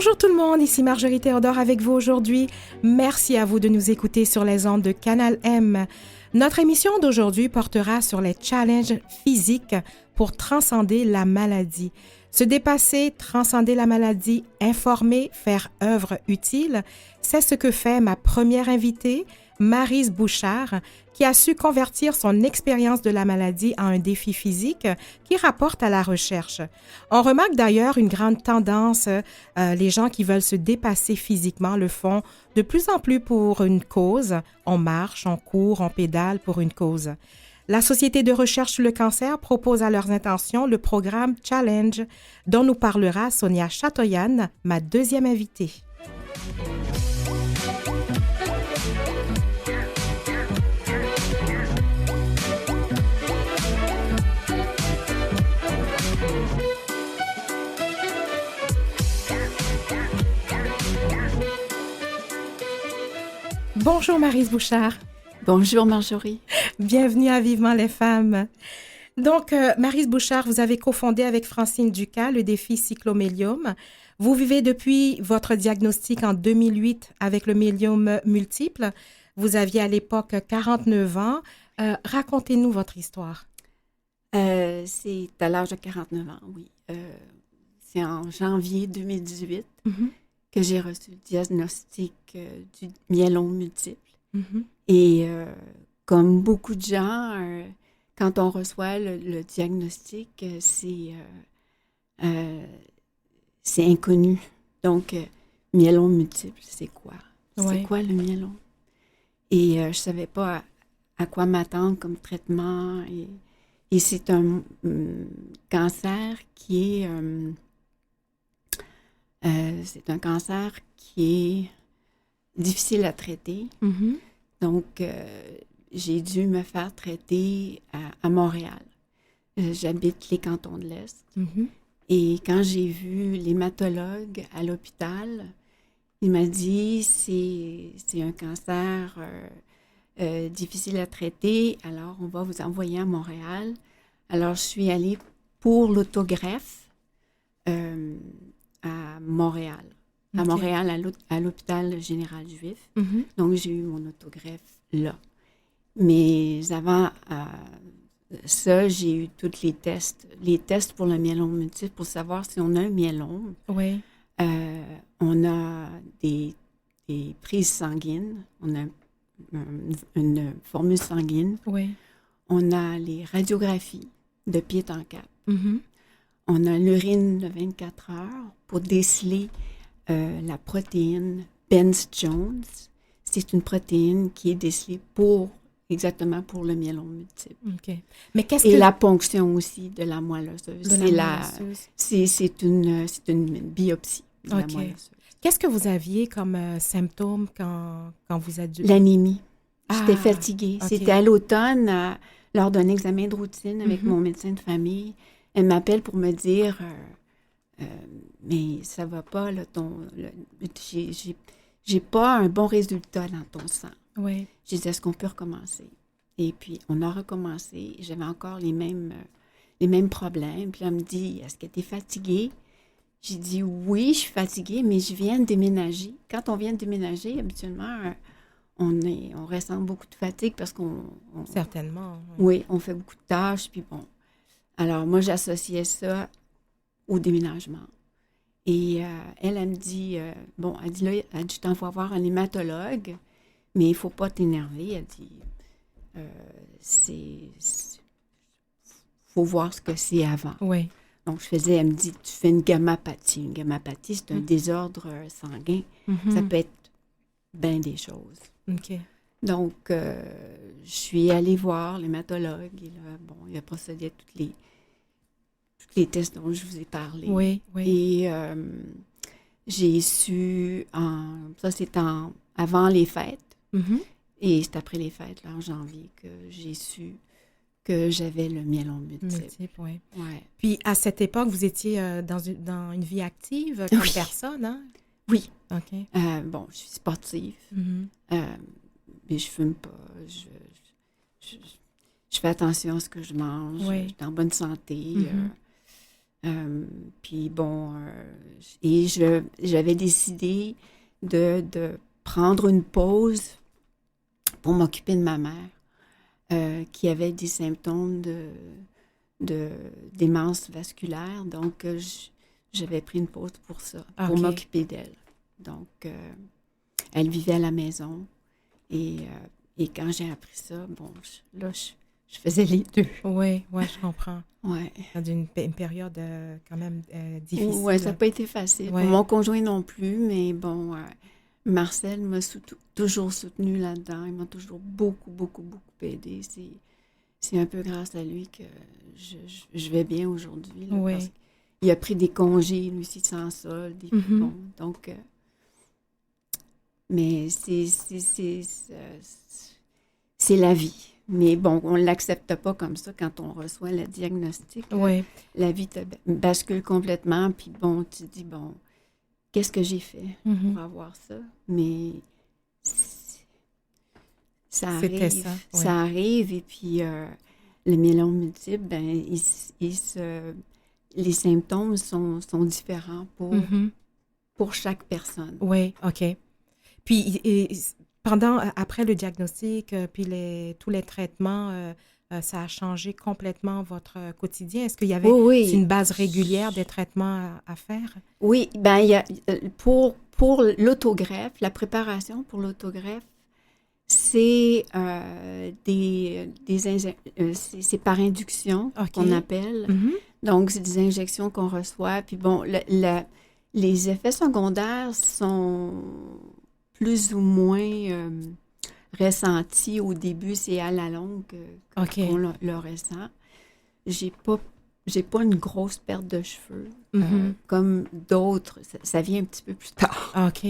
Bonjour tout le monde, ici Marjorie Théodore avec vous aujourd'hui. Merci à vous de nous écouter sur les ondes de Canal M. Notre émission d'aujourd'hui portera sur les challenges physiques pour transcender la maladie. Se dépasser, transcender la maladie, informer, faire œuvre utile, c'est ce que fait ma première invitée, Maryse Bouchard, qui a su convertir son expérience de la maladie en un défi physique qui rapporte à la recherche. On remarque d'ailleurs une grande tendance, les gens qui veulent se dépasser physiquement le font de plus en plus pour une cause. On marche, on court, on pédale pour une cause. La Société de recherche sur le cancer propose à leurs intentions le programme Challenge, dont nous parlera Sonia Chatoyan, ma deuxième invitée. Bonjour Maryse Bouchard. Bonjour Marjorie. Bienvenue à Vivement les femmes. Donc, Maryse Bouchard, vous avez cofondé avec Francine Ducas le défi Cyclomélium. Vous vivez depuis votre diagnostic en 2008 avec le myéliome multiple. Vous aviez à l'époque 49 ans. Racontez-nous votre histoire. C'est à l'âge de 49 ans, oui. C'est en janvier 2018 que j'ai reçu le diagnostic du myélome multiple. Et comme beaucoup de gens, quand on reçoit le diagnostic, c'est inconnu. Donc, myélome multiple, c'est quoi? Ouais. C'est quoi le myélome? Et je ne savais pas à quoi m'attendre comme traitement. Et c'est un cancer qui est... c'est un cancer qui est difficile à traiter. Donc, j'ai dû me faire traiter à Montréal. J'habite les cantons de l'Est. Et quand j'ai vu l'hématologue à l'hôpital, il m'a dit c'est un cancer difficile à traiter, alors on va vous envoyer à Montréal. Alors, je suis allée pour l'autogreffe à Montréal. À Montréal, à l'hôpital général juif. Donc, j'ai eu mon autogreffe là. Mais avant ça, j'ai eu tous les tests pour le myélome multiple pour savoir si on a un myélome. Oui. On a des prises sanguines, on a une formule sanguine. Oui. On a les radiographies de pied en cap. On a l'urine de 24 heures pour déceler la protéine Benz-Jones. C'est une protéine qui est décelée exactement pour le myélome multiple. OK. Mais Et la ponction aussi de la moelle osseuse. C'est une biopsie de la moelle osseuse. Qu'est-ce que vous aviez comme symptômes quand vous êtes... L'anémie. J'étais fatiguée. OK. C'était à l'automne, lors d'un examen de routine avec mon médecin de famille. Elle m'appelle pour me dire... mais ça va pas, là, j'ai pas un bon résultat dans ton sang. Oui. J'ai dit, est-ce qu'on peut recommencer? Et puis, on a recommencé. J'avais encore les mêmes problèmes. Puis, elle me dit, est-ce que tu es fatiguée? J'ai dit, oui, je suis fatiguée, mais je viens de déménager. Quand on vient de déménager, habituellement, on ressent beaucoup de fatigue parce qu'on... Certainement. Oui, on fait beaucoup de tâches, puis bon. Alors, moi, j'associais ça au déménagement. Et elle me dit, elle dit, là, je t'envoie voir un hématologue, mais il ne faut pas t'énerver. Elle dit, faut voir ce que c'est avant. Oui. Donc, elle me dit, tu fais une gammapathie. Une gammapathie, c'est un désordre sanguin. Ça peut être bien des choses. OK. Donc, je suis allée voir l'hématologue. Et là, il a procédé à tous les tests dont je vous ai parlé. Oui. Et j'ai su, ça c'est avant les fêtes, et c'est après les fêtes, là, en janvier, que j'ai su que j'avais le myélome multiple. Oui. Ouais. Puis, à cette époque, vous étiez dans une vie active comme personne, hein? Oui. OK. Je suis sportive, mais je fume pas. Je fais attention à ce que je mange. Oui. Je suis en bonne santé. Puis bon, et j'avais décidé de prendre une pause pour m'occuper de ma mère, qui avait des symptômes de démence vasculaire. Donc, j'avais pris une pause pour ça, pour m'occuper d'elle. Donc, elle vivait à la maison. Et quand j'ai appris ça, bon, je faisais les deux. Oui, je comprends. Oui. Dans une période quand même difficile. Oui, ça n'a pas été facile. Ouais. Pour mon conjoint non plus, mais bon, Marcel m'a toujours soutenu là-dedans. Il m'a toujours beaucoup aidé. C'est un peu grâce à lui que je vais bien aujourd'hui. Là, oui. Parce qu'il a pris des congés, lui aussi, sans solde. Et puis bon, donc... mais c'est la vie. Mais bon, on ne l'accepte pas comme ça quand on reçoit le diagnostic. Oui. La vie te bascule complètement. Puis bon, tu te dis, bon, qu'est-ce que j'ai fait pour avoir ça? Mais ça arrive. Ça, oui. Ça arrive. Et puis, le myélome multiple, ben, les symptômes sont différents pour chaque personne. Oui, OK. Puis, après le diagnostic, puis tous les traitements, ça a changé complètement votre quotidien. Est-ce qu'il y avait une base régulière des traitements à faire? Oui, bien, il y a, pour l'autogreffe, la préparation pour l'autogreffe, c'est c'est par induction qu'on appelle. Donc, c'est des injections qu'on reçoit. Puis bon, les effets secondaires sont plus ou moins ressentis. Au début, c'est à la longue qu'on le ressent. J'ai pas une grosse perte de cheveux, comme d'autres. Ça vient un petit peu plus tard. OK.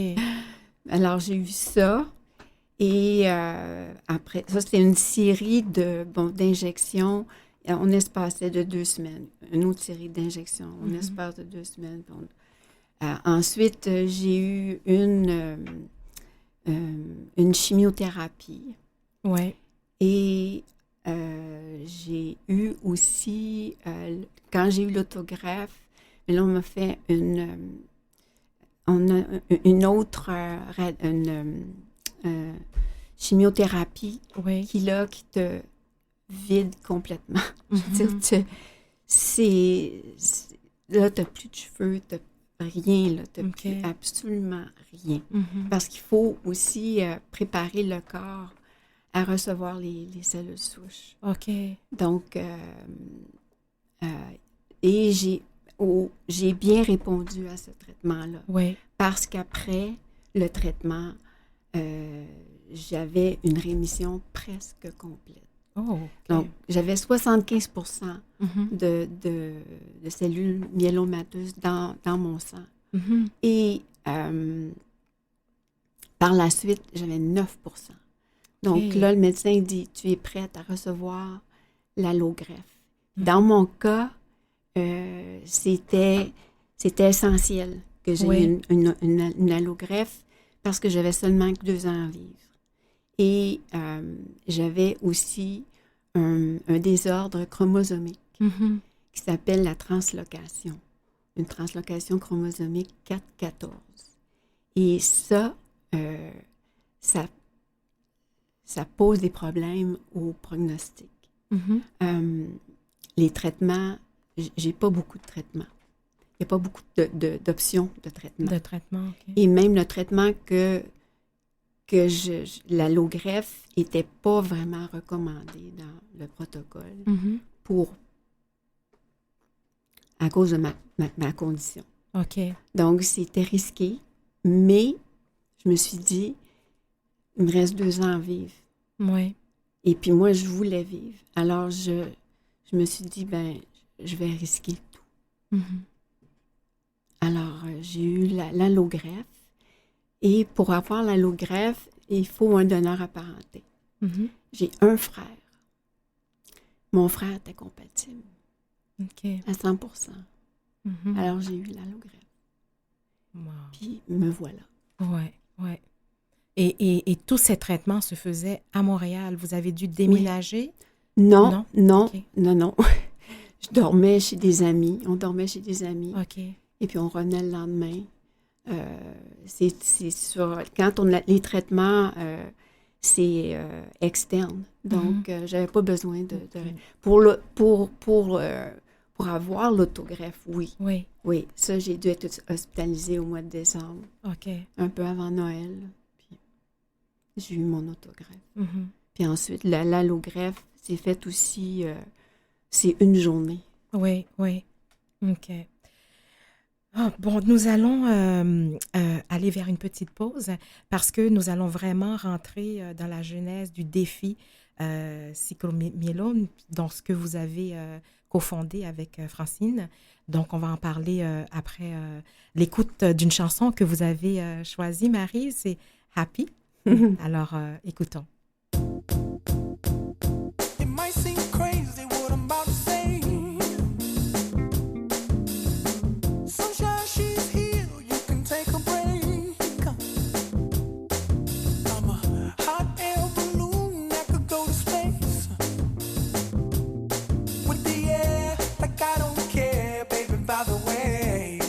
Alors, j'ai eu ça. Et après, ça, c'était une série d'injections en espace de 2 semaines. Une autre série d'injections en espace de 2 semaines. Ensuite, j'ai eu une chimiothérapie. Oui. Et j'ai eu aussi, quand j'ai eu l'autogreffe, là, on m'a fait une autre chimiothérapie qui te vide complètement. Je veux dire, là, tu n'as plus de cheveux, tu n'as rien, là, tu n'as plus absolument rien. Parce qu'il faut aussi préparer le corps à recevoir les cellules souches. OK. Donc, et j'ai bien répondu à ce traitement-là. Oui. Parce qu'après le traitement, j'avais une rémission presque complète. Oh, okay. Donc, j'avais 75% de cellules myélomateuses dans mon sang. Et par la suite, j'avais 9%. Donc là, le médecin dit, tu es prête à recevoir l'allogreffe. Dans mon cas, c'était essentiel que j'ai une allogreffe parce que j'avais seulement 2 ans à vivre. Et j'avais aussi un désordre chromosomique qui s'appelle la translocation. Une translocation chromosomique 4-14. Et ça pose des problèmes au prognostic. Les traitements, j'ai pas beaucoup de traitements. Il n'y a pas beaucoup d'options de traitement. De traitement, OK. Et même le traitement que l'allogreffe n'était pas vraiment recommandé dans le protocole à cause de ma condition. OK. Donc, c'était risqué, mais je me suis dit, il me reste 2 ans à vivre. Oui. Et puis moi, je voulais vivre. Alors, je me suis dit, ben, je vais risquer tout. Alors, j'ai eu l'allogreffe. Et pour avoir l'allogreffe, il faut un donneur apparenté. J'ai un frère. Mon frère était compatible. OK. À 100%. Alors, j'ai eu l'allogreffe. Wow. Puis, me voilà. Oui. Et tous ces traitements se faisaient à Montréal. Vous avez dû déménager? Non. Okay. Non. Je dormais chez des amis. On dormait chez des amis. OK. Et puis, on revenait le lendemain. C'est quand on a les traitements, c'est externe. Donc, j'avais pas besoin pour avoir l'autogreffe, oui. Oui. Oui, ça, j'ai dû être hospitalisée au mois de décembre. OK. Un peu avant Noël. Puis, j'ai eu mon autogreffe. Mm-hmm. Puis ensuite, l'allogreffe, c'est fait aussi, c'est une journée. Oui, oui. OK. Oh, bon, nous allons aller vers une petite pause parce que nous allons vraiment rentrer dans la genèse du défi cyclomyélome, dans ce que vous avez cofondé avec Francine. Donc, on va en parler après l'écoute d'une chanson que vous avez choisie, Marie, c'est Happy. Alors, écoutons. It might seem crazy what I'm about to say. Sunshine, she's here, you can take a break. I'm a hot air balloon that could go to space. With the air, like I don't care, baby, by the way.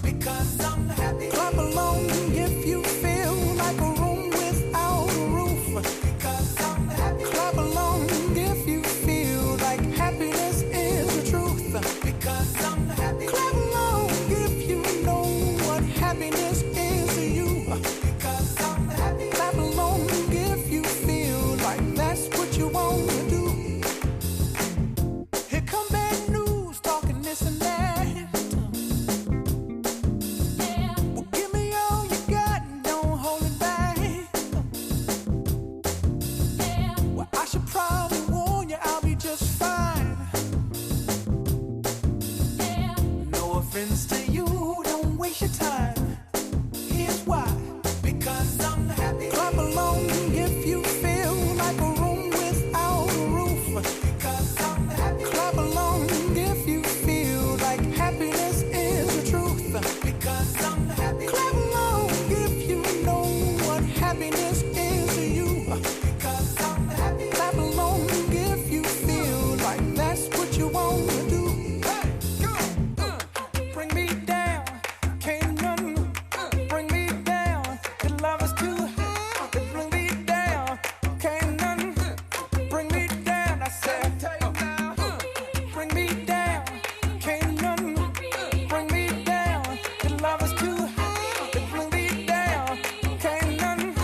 Because I'm happy. Clap along if you feel like a room without a roof. Because I'm happy. Clap along if you feel like happiness is the truth. Because I'm happy. Clap along if you know what happiness is to you. Because I'm happy. Clap along if you feel like that's what you want to do. Here come bad news, talking this and that. Well, give me all you got and don't hold it back. Well, I should probably warn you, I'll be just fine. No offense to you, don't waste your time. Here's why. Because I'm happy. Clap along if you feel like a room without a roof. Because I'm happy. Clap along if you feel like happiness is the truth. Because I'm happy. Clap along if you know what happiness is to you. Because I'm happy. Clap along if you feel like that's what you want to do. Hey, go! Bring me down, can't none bring me down. The love is too high, bring me down, can't none bring me down. I said, bring me down, can't none bring me down. The love is too high, bring me down, can't none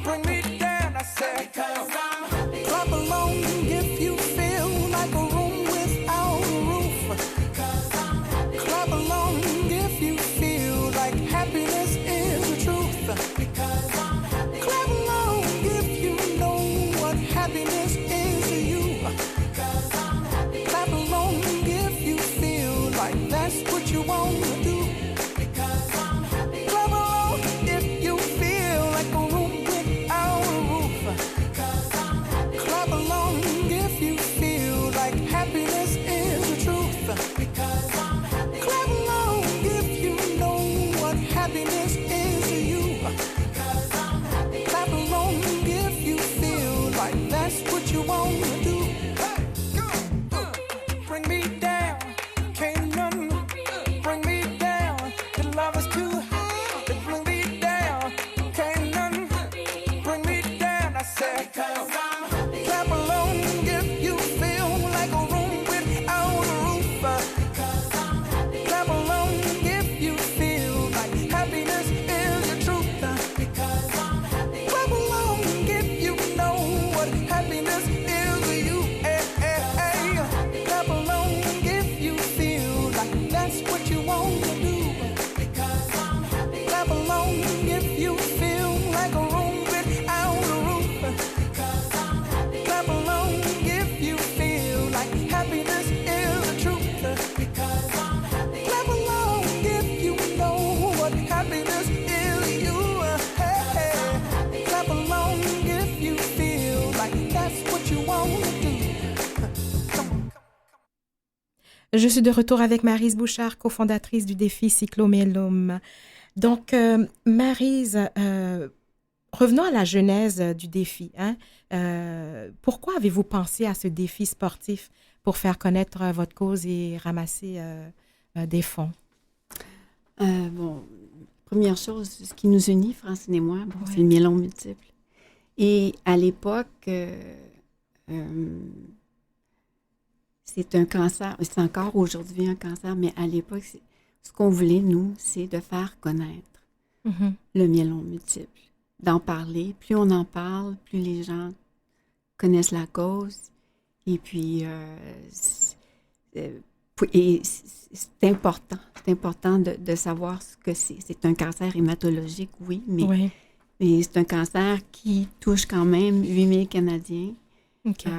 bring me down. I said, because I'm happy. Clap along if you feel like a room without a roof. Because I'm happy. Clap along if you feel like happiness is the truth. Because I'm happy. Clap along if you know what happiness is to you. Because I'm happy. Clap along if you feel like that's what you want to do. Because I'm happy. Clap along if you feel like a room without a roof. Because I'm happy. Clap along if you feel like happiness is the truth. Because I'm happy. Clap along if you know what happiness is to you. Because I'm happy. Clap along if you feel like that's what you want to do. Hey, go! Bring me down, can't none bring me down. The love is too high, bring me down, can't none bring me down. I said, because I'm happy. Clap along if you feel like a room without a roof. Because I'm happy. Clap along if you feel like happiness is the truth. Because I'm happy. Clap along if you know what happiness is to you. Hey, hey, hey. Clap along if you feel like that's what you want to do. Because I'm happy. Clap along if you feel like a room without a roof. Because I'm happy. Clap along if you feel like happiness is the truth. Because I'm happy. Clap along if you know what happiness is to you. Hey, hey. Clap along if you feel like that's what you want to do. Je suis de retour avec Maryse Bouchard, cofondatrice du défi cyclomyélome. Donc, Maryse, revenons à la genèse du défi. Hein? Pourquoi avez-vous pensé à ce défi sportif pour faire connaître votre cause et ramasser des fonds? Première chose, ce qui nous unit, Francine et moi, c'est le myélome multiple. Et à l'époque, c'est un cancer, c'est encore aujourd'hui un cancer, mais à l'époque, ce qu'on voulait, nous, c'est de faire connaître le myélome multiple, d'en parler. Plus on en parle, plus les gens connaissent la cause. Et puis, c'est important. C'est important de savoir ce que c'est. C'est un cancer hématologique, oui, mais c'est un cancer qui touche quand même 8000 Canadiens. Okay.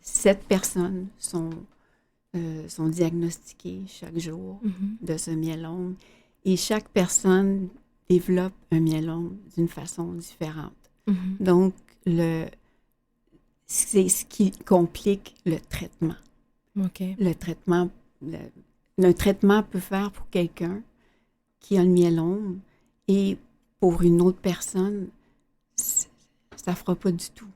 7 personnes sont diagnostiquées chaque jour de ce myélome. Et chaque personne développe un myélome d'une façon différente. Donc, c'est ce qui complique le traitement. Okay. Le traitement, un traitement peut faire pour quelqu'un qui a le myélome et pour une autre personne, ça ne fera pas du tout.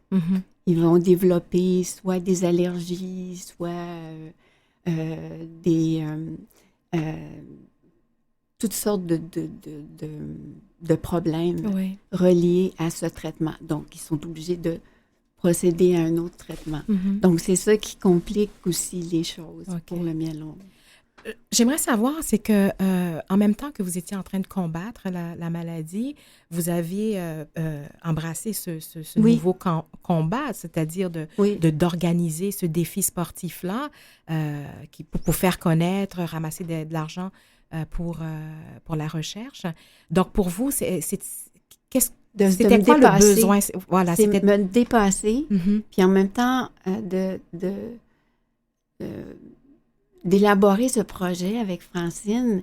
Ils vont développer soit des allergies, soit toutes sortes de problèmes reliés à ce traitement. Donc, ils sont obligés de procéder à un autre traitement. Donc, c'est ça qui complique aussi les choses pour le myélome. J'aimerais savoir, c'est que en même temps que vous étiez en train de combattre la maladie, vous avez embrassé ce nouveau combat, c'est-à-dire d'organiser ce défi sportif-là pour faire connaître, ramasser de l'argent pour la recherche. Donc, pour vous, c'était quoi le besoin? Voilà, c'était me dépasser, puis en même temps d'élaborer ce projet avec Francine,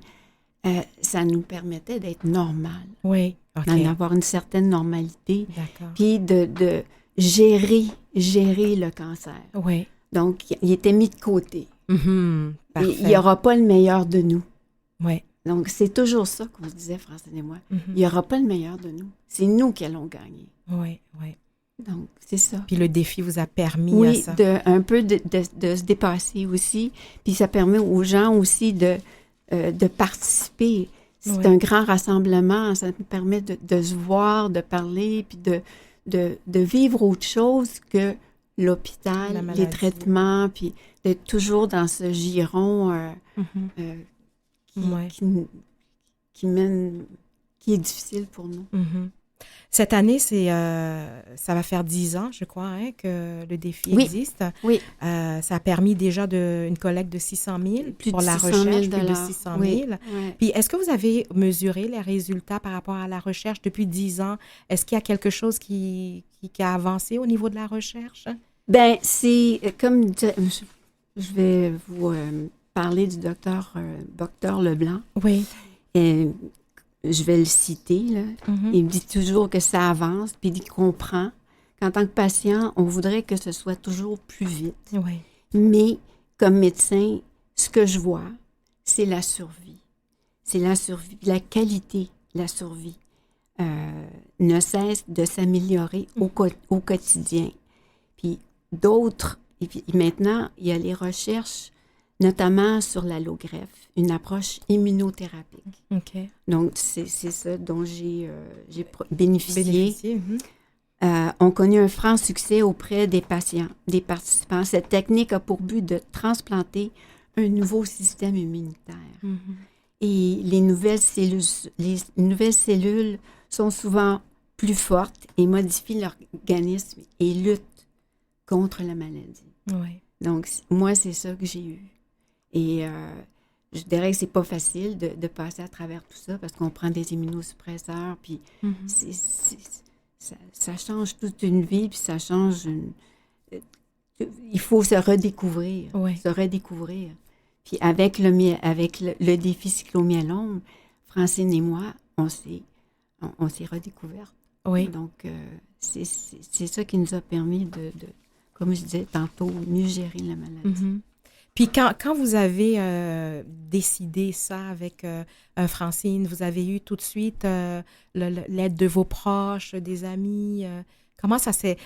ça nous permettait d'être normal. Oui, d'en avoir une certaine normalité. D'accord. Puis de gérer le cancer. Oui. Donc, il était mis de côté. Parfait. Il n'y aura pas le meilleur de nous. Oui. Donc, c'est toujours ça qu'on se disait, Francine et moi. Il n'y aura pas le meilleur de nous. C'est nous qui allons gagner. Oui, oui. Donc, c'est ça. Puis le défi vous a permis à ça. Un peu de se dépasser aussi. Puis ça permet aux gens aussi de participer. C'est un grand rassemblement. Ça nous permet de se voir, de parler, puis de vivre autre chose que l'hôpital, les traitements, puis d'être toujours dans ce giron qui est difficile pour nous. Cette année, ça va faire 10 ans, je crois, que le défi existe. Oui. Ça a permis déjà une collecte de 600 000 pour la recherche, plus de 600 000. Oui. Puis, est-ce que vous avez mesuré les résultats par rapport à la recherche depuis 10 ans? Est-ce qu'il y a quelque chose qui a avancé au niveau de la recherche? Bien, c'est comme... Je vais vous parler du docteur Leblanc. Oui. Je vais le citer, là. Il me dit toujours que ça avance, puis il comprend qu'en tant que patient, on voudrait que ce soit toujours plus vite. Oui. Mais comme médecin, ce que je vois, c'est la survie. C'est la survie, la qualité de la survie ne cesse de s'améliorer au quotidien. Puis d'autres, et puis maintenant, il y a les recherches notamment sur l'allogreffe, une approche immunothérapique. Okay. Donc, c'est ça dont j'ai bénéficié. On connaît un franc succès auprès des patients, des participants. Cette technique a pour but de transplanter un nouveau système immunitaire. Et les nouvelles cellules sont souvent plus fortes et modifient l'organisme et luttent contre la maladie. Oui. Donc, moi, c'est ça que j'ai eu. Et je dirais que c'est pas facile de passer à travers tout ça parce qu'on prend des immunosuppresseurs, puis ça change toute une vie, puis ça change il faut se redécouvrir. Oui. Se redécouvrir. Puis avec le défi cyclomyélome, Francine et moi, on s'est redécouvertes. Oui. Donc, c'est ça qui nous a permis de, comme je disais tantôt, mieux gérer la maladie. Puis quand vous avez décidé ça avec Francine, vous avez eu tout de suite l'aide de vos proches, des amis. Comment ça s'est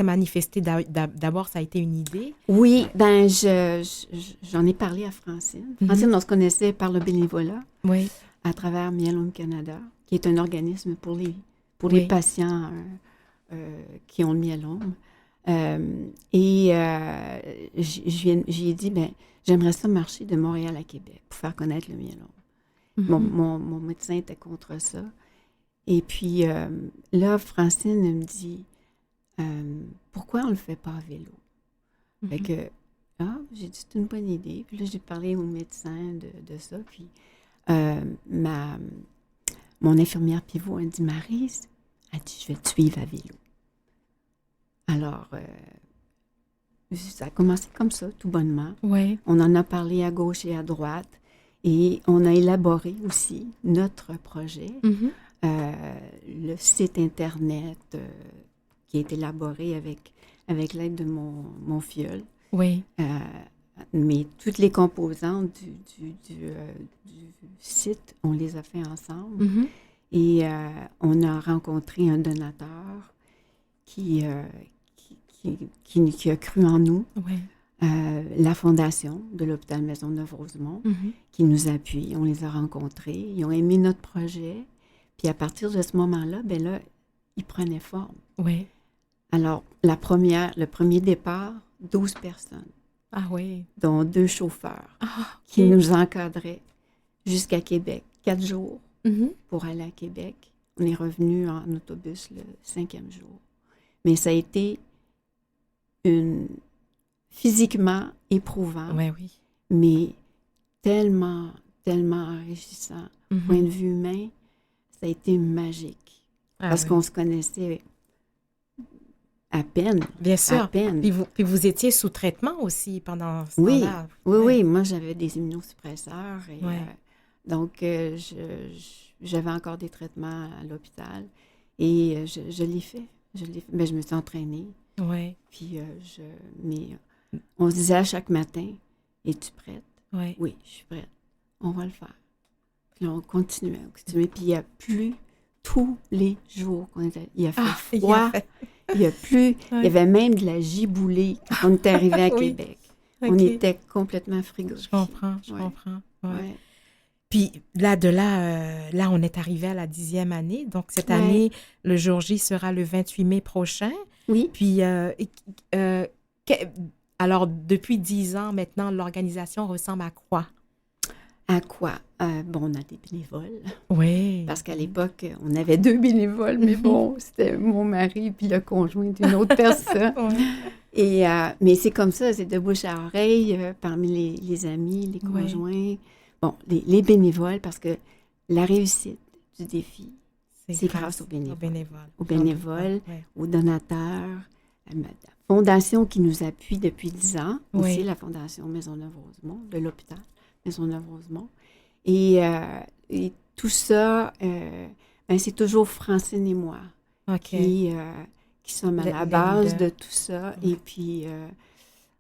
manifesté? D'abord, ça a été une idée? Oui, ben j'en ai parlé à Francine. Francine, on se connaissait par le bénévolat à travers Myelome Canada, qui est un organisme pour les patients qui ont le myélome. J'ai dit, ben j'aimerais ça marcher de Montréal à Québec pour faire connaître le myélome. Mon médecin était contre ça. Et puis là, Francine me dit, pourquoi on ne le fait pas à vélo? Fait que, j'ai dit, c'est une bonne idée. Puis là, j'ai parlé au médecin de ça. Puis mon infirmière pivot, elle dit, Maryse, elle dit, je vais te suivre à vélo. Alors, ça a commencé comme ça, tout bonnement. Ouais. On en a parlé à gauche et à droite. Et on a élaboré aussi notre projet. Le site Internet qui est élaboré avec l'aide de mon filleul. Oui. Mais toutes les composantes du site, on les a fait ensemble. Et on a rencontré un donateur qui a cru en nous. Oui. La fondation de l'hôpital Maisonneuve-Rosemont qui nous appuie. On les a rencontrés. Ils ont aimé notre projet. Puis à partir de ce moment-là, ben là, ils prenaient forme. Oui. Alors, le premier départ, 12 personnes. Ah oui. Dont 2 chauffeurs qui nous encadraient jusqu'à Québec. 4 jours pour aller à Québec. On est revenu en autobus le 5e jour. Mais ça a été physiquement éprouvant, mais tellement, tellement enrichissant. Point de vue humain, ça a été magique. Parce qu'on se connaissait à peine. Bien sûr. À peine. Puis vous étiez sous traitement aussi pendant ce temps-là. Oui. Moi, j'avais des immunosuppresseurs. Et, donc, j'avais encore des traitements à l'hôpital. Et je l'ai fait. Mais je me suis entraînée. Oui. Puis, on se disait à chaque matin, es-tu prête? Oui, je suis prête. On va le faire. Puis là, on continuait. Puis il y a plu tous les jours. Il a fait froid. Il y a plu. Il y avait même de la giboulée quand on était arrivé à Québec. On était complètement frigorifiés. Je comprends. Ouais. Puis là, on est arrivé à la 10e année. Donc, cette année, le jour J sera le 28 mai prochain. Oui. Puis, alors, depuis 10 ans maintenant, l'organisation ressemble à quoi? À quoi? On a des bénévoles. Oui. Parce qu'à l'époque, on avait 2 bénévoles, mais bon, c'était mon mari puis le conjoint d'une autre personne. Et, mais c'est comme ça, c'est de bouche à oreille parmi les amis, les conjoints. Bon, les bénévoles, parce que la réussite du défi, c'est grâce aux bénévoles. Aux bénévoles, aux donateurs, à la fondation qui nous appuie depuis 10 ans, aussi la Fondation Maisonneuve-Rosemont, de l'hôpital Maisonneuve-Rosemont. Et tout ça, c'est toujours Francine et moi qui sommes à la base de tout ça. Et puis,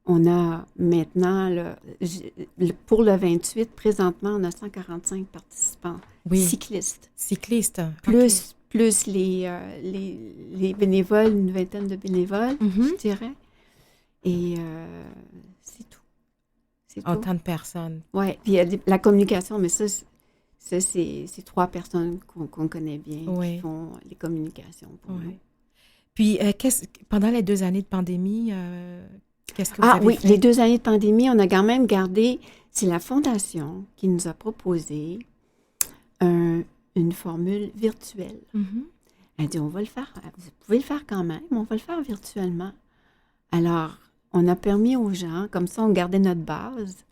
on a maintenant, pour le 28, présentement, on a 145 participants cyclistes. Plus les bénévoles, une vingtaine de bénévoles, je dirais. Et c'est tout. Autant de personnes. Oui, puis il y a la communication, mais ça c'est 3 personnes qu'on connaît bien qui font les communications pour nous. Puis, pendant les 2 années de pandémie, qu'est-ce que vous avez fait? Les 2 années de pandémie, on a quand même gardé, c'est la Fondation qui nous a proposé une formule virtuelle. Elle dit, on va le faire, vous pouvez le faire quand même, mais on va le faire virtuellement. Alors, on a permis aux gens, comme ça, on gardait notre base,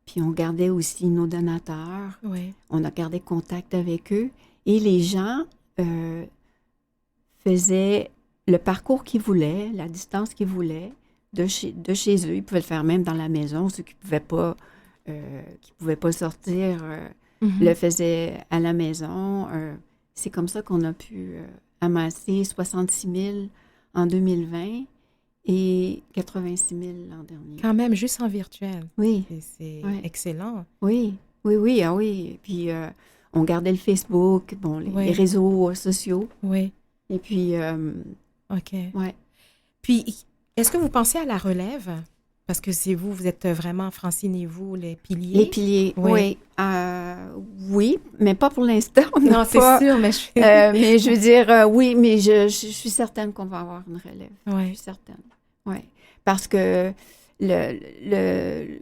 puis on gardait aussi nos donateurs. On a gardé contact avec eux. Et les gens faisaient le parcours qu'ils voulaient, la distance qu'ils voulaient, de chez eux. Ils pouvaient le faire même dans la maison. Ceux qui ne pouvaient pas sortir le faisaient à la maison. C'est comme ça qu'on a pu amasser 66 000 en 2020 et 86 000 l'an dernier. Quand même, juste en virtuel. Oui. C'est excellent. Oui. Puis, on gardait le Facebook, les réseaux sociaux. Oui. Et puis, OK. Ouais. Puis, est-ce que vous pensez à la relève? Parce que c'est vous, vous êtes vraiment, Francine et vous, les piliers. Les piliers, Oui. oui. Oui, mais pas pour l'instant. On n'a Non, c'est pas, sûr, mais mais je veux dire, oui, mais je suis certaine qu'on va avoir une relève. Je Oui. suis certaine. Oui. Parce que le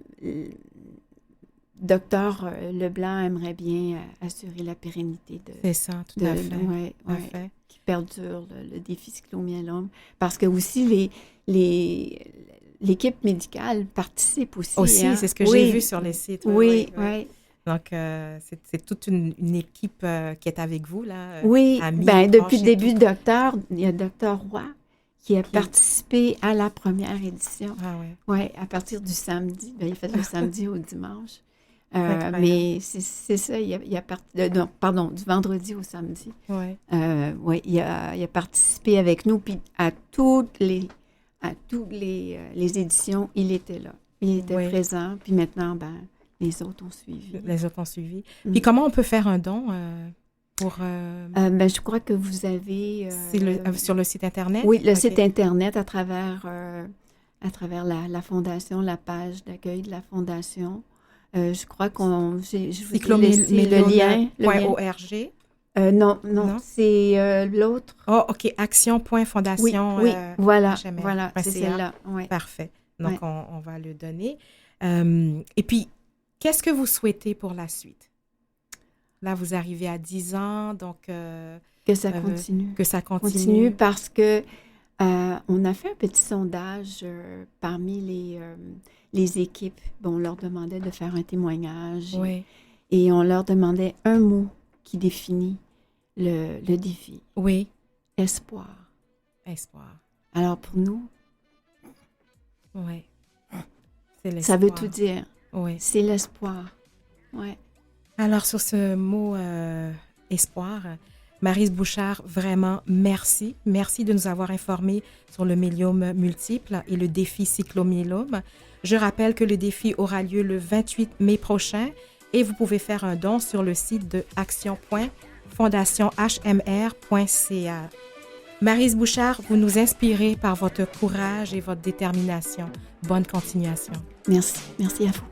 docteur Leblanc aimerait bien assurer la pérennité C'est ça, tout à fait. ouais, Tout à ouais, fait. qui perdure le défi cyclomyélome. Parce que aussi, l'équipe médicale participe aussi. Aussi, hein. c'est ce que Oui. j'ai vu sur les sites. Oui, oui. Donc, c'est toute une équipe qui est avec vous, là. Oui, amis, ben, proches depuis le et début, tout. docteur, il y a docteur Roy qui a participé à la première édition. Ah ouais. Oui, à partir du samedi. Ben, il fait le samedi au dimanche. incroyable. Mais c'est ça, il a du vendredi au samedi. Ouais. Oui, il a participé avec nous, puis à toutes les éditions, il était là. Il était Oui. présent, puis maintenant, ben, les autres ont suivi. Les autres ont suivi. Puis comment on peut faire un don pour... Ben, je crois que vous avez... c'est sur le site Internet? Oui, le OK. site Internet à travers la Fondation, la page d'accueil de la Fondation. Je crois je vous ai laissé le lien. Cyclomyélome.org. Non, Non? c'est l'autre. Oh, OK. Action.fondation. Oui, voilà, HMR. voilà, c'est .ca. celle-là. Ouais. Parfait. Donc, Ouais. on va le donner. Et puis, qu'est-ce que vous souhaitez pour la suite? Là, vous arrivez à 10 ans, donc Que ça continue. que ça continue. Continue parce que on a fait un petit sondage parmi les équipes. Bon, on leur demandait de faire un témoignage Oui, et on leur demandait un mot qui définit le défi. oui. Espoir. Espoir. Alors pour nous, Oui. C'est l'espoir. ça veut tout dire. Oui. C'est l'espoir. Ouais. Alors, sur ce mot espoir, Maryse Bouchard, vraiment merci. Merci de nous avoir informés sur le myélome multiple et le défi cyclomyélome. Je rappelle que le défi aura lieu le 28 mai prochain et vous pouvez faire un don sur le site de action.fondationhmr.ca. Maryse Bouchard, vous nous inspirez par votre courage et votre détermination. Bonne continuation. Merci. Merci à vous.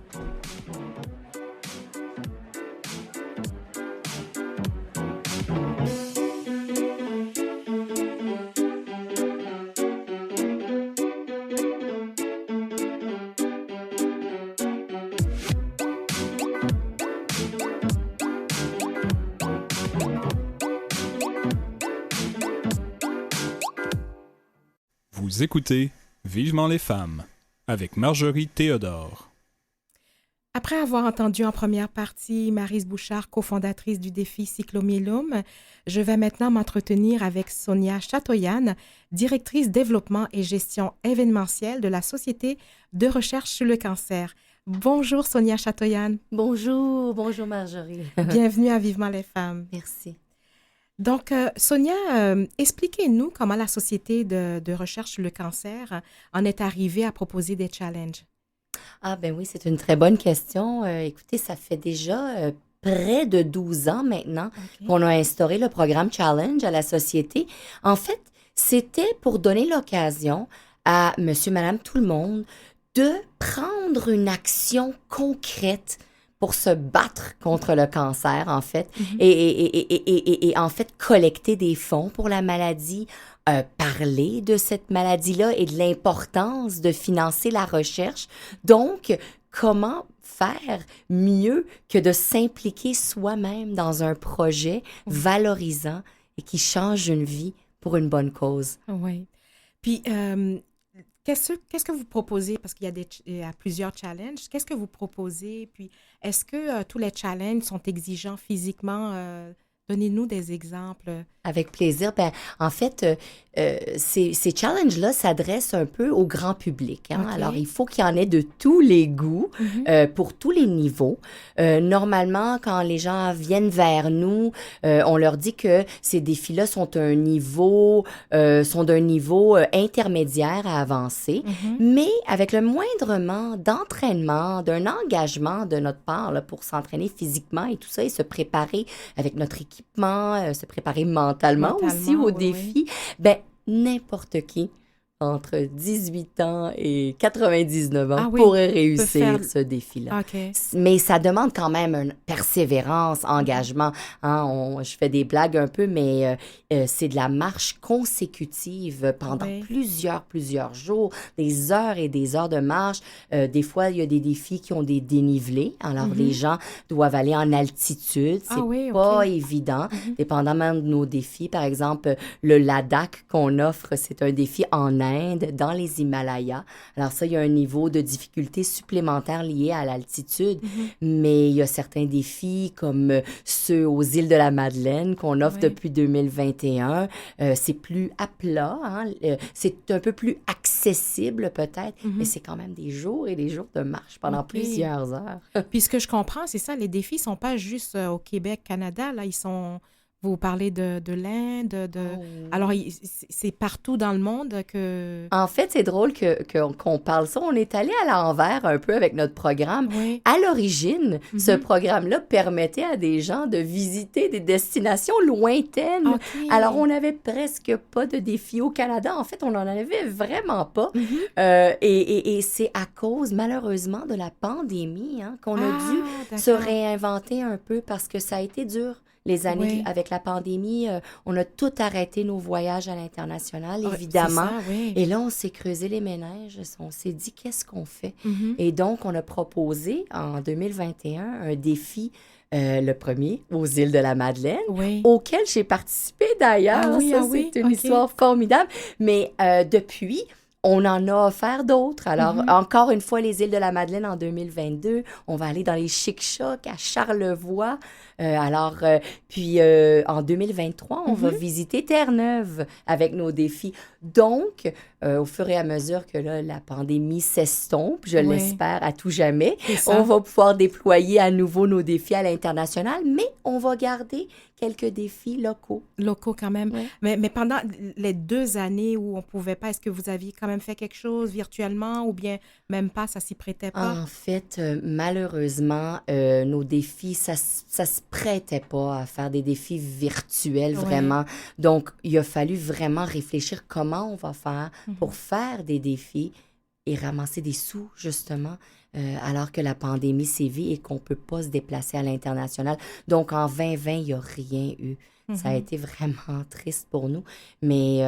Vous écoutez Vivement les femmes avec Marjorie Théodore. Après avoir entendu en première partie Maryse Bouchard, cofondatrice du défi cyclomyélome, je vais maintenant m'entretenir avec Sonia Chatoyan, directrice développement et gestion événementielle de la Société de recherche sur le cancer. Bonjour Sonia Chatoyan. Bonjour Marjorie. Bienvenue à Vivement les femmes. Merci. Donc, Sonia, expliquez-nous comment la Société de recherche sur le cancer en est arrivée à proposer des challenges. Ah ben oui, c'est une très bonne question. Écoutez, ça fait déjà près de 12 ans maintenant qu'on a instauré le programme Challenge à la Société. En fait, c'était pour donner l'occasion à monsieur, madame, tout le monde de prendre une action concrète pour se battre contre le cancer, en fait, et en fait, collecter des fonds pour la maladie, parler de cette maladie-là et de l'importance de financer la recherche. Donc, comment faire mieux que de s'impliquer soi-même dans un projet valorisant et qui change une vie pour une bonne cause? Oui. Puis, qu'est-ce que vous proposez? Parce qu'il y a plusieurs challenges. Qu'est-ce que vous proposez? Puis, est-ce que tous les challenges sont exigeants physiquement? Donnez-nous des exemples. Avec plaisir. Ben, en fait, ces challenges-là s'adressent un peu au grand public. Hein? OK. Alors, il faut qu'il y en ait de tous les goûts, pour tous les niveaux. Normalement, quand les gens viennent vers nous, on leur dit que ces défis-là sont d'un niveau intermédiaire à avancé, mais avec le moindrement d'entraînement, d'un engagement de notre part là, pour s'entraîner physiquement et tout ça, et se préparer avec notre équipement, se préparer mentalement aussi au oui, défi, ben n'importe qui entre 18 ans et 99 ans oui, pourrait réussir faire... ce défi-là. OK. Mais ça demande quand même une persévérance, engagement. Hein, je fais des blagues un peu, mais c'est de la marche consécutive pendant plusieurs jours, des heures et des heures de marche. Des fois, il y a des défis qui ont des dénivelés. Alors, les gens doivent aller en altitude. C'est pas évident, dépendamment de nos défis. Par exemple, le Ladakh qu'on offre, c'est un défi en Inde, dans les Himalayas. Alors ça, il y a un niveau de difficulté supplémentaire lié à l'altitude, mais il y a certains défis comme ceux aux îles de la Madeleine qu'on offre depuis 2021. C'est plus à plat, hein? C'est un peu plus accessible peut-être, mais c'est quand même des jours et des jours de marche pendant plusieurs heures. Puis ce que je comprends, c'est ça, les défis ne sont pas juste au Québec, Canada, là, ils sont... Vous parlez de l'Inde, alors c'est partout dans le monde que... En fait, c'est drôle qu'on parle ça. On est allé à l'envers un peu avec notre programme. Oui. À l'origine, ce programme-là permettait à des gens de visiter des destinations lointaines. Okay. Alors, on n'avait presque pas de défis au Canada. En fait, on n'en avait vraiment pas. Et c'est à cause, malheureusement, de la pandémie qu'on a dû se réinventer un peu parce que ça a été dur. Les années avec la pandémie, on a tout arrêté nos voyages à l'international, évidemment. Ça, Et là, on s'est creusé les méninges. On s'est dit, qu'est-ce qu'on fait? Et donc, on a proposé en 2021 un défi, le premier, aux îles de la Madeleine, auquel j'ai participé d'ailleurs. C'est une histoire formidable. Mais depuis... on en a offert d'autres. Alors, encore une fois, les îles de la Madeleine en 2022. On va aller dans les Chic-Chocs à Charlevoix. Puis en 2023, on va visiter Terre-Neuve avec nos défis. Donc, au fur et à mesure que là, la pandémie s'estompe, je l'espère à tout jamais, on va pouvoir déployer à nouveau nos défis à l'international, mais on va garder quelques défis locaux. Locaux quand même. Mais pendant les 2 années où on ne pouvait pas, est-ce que vous aviez quand même fait quelque chose virtuellement ou bien même pas, ça s'y prêtait pas? En fait, malheureusement, nos défis, ça se prêtait pas à faire des défis virtuels, vraiment. Donc, il a fallu vraiment réfléchir comment on va faire pour faire des défis et ramasser des sous, justement, alors que la pandémie sévit et qu'on ne peut pas se déplacer à l'international. Donc, en 2020, il n'y a rien eu. Ça a été vraiment triste pour nous, mais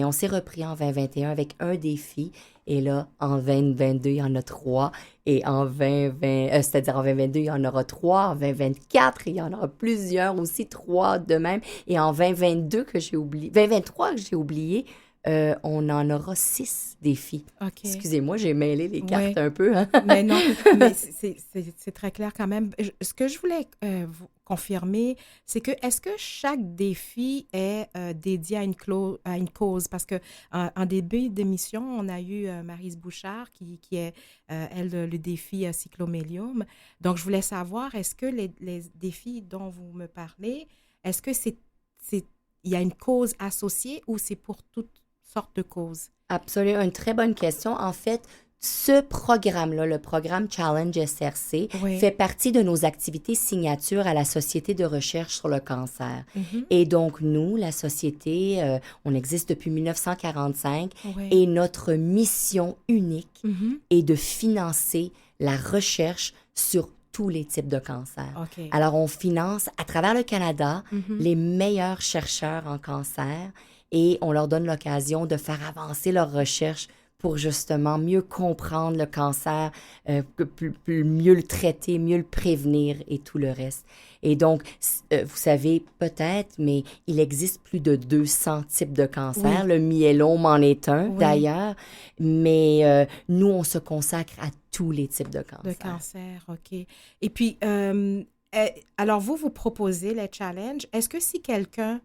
on s'est repris en 2021 avec un défi. Et là, en 2022, il y en a 3. Et en 2020, c'est-à-dire en 2022, il y en aura 3. En 2024, il y en aura plusieurs aussi, 3 de même. Et en 2023 que j'ai oublié, on en aura 6 défis. Okay. Excusez-moi, j'ai mêlé les cartes un peu. Hein? Mais non, mais c'est très clair quand même. Ce que je voulais vous confirmer, c'est que est-ce que chaque défi est dédié à une cause? Parce que en début d'émission, on a eu Maryse Bouchard qui est, elle, le défi Cyclomélium. Donc, je voulais savoir, est-ce que les défis dont vous me parlez, est-ce que il y a une cause associée ou c'est pour toutes sortes de causes? Absolument, une très bonne question. En fait, ce programme-là, le programme Challenge SRC, fait partie de nos activités signatures à la Société de recherche sur le cancer. Et donc, nous, la Société, on existe depuis 1945 et notre mission unique est de financer la recherche sur tous les types de cancers. Okay. Alors, on finance à travers le Canada les meilleurs chercheurs en cancer et on leur donne l'occasion de faire avancer leurs recherches pour justement mieux comprendre le cancer, mieux le traiter, mieux le prévenir et tout le reste. Et donc, vous savez peut-être, mais il existe plus de 200 types de cancers. Le myélome en est un, d'ailleurs. Mais nous, on se consacre à tous les types de cancers. De cancer, OK. Et puis, alors vous proposez les challenges. Est-ce que si quelqu'un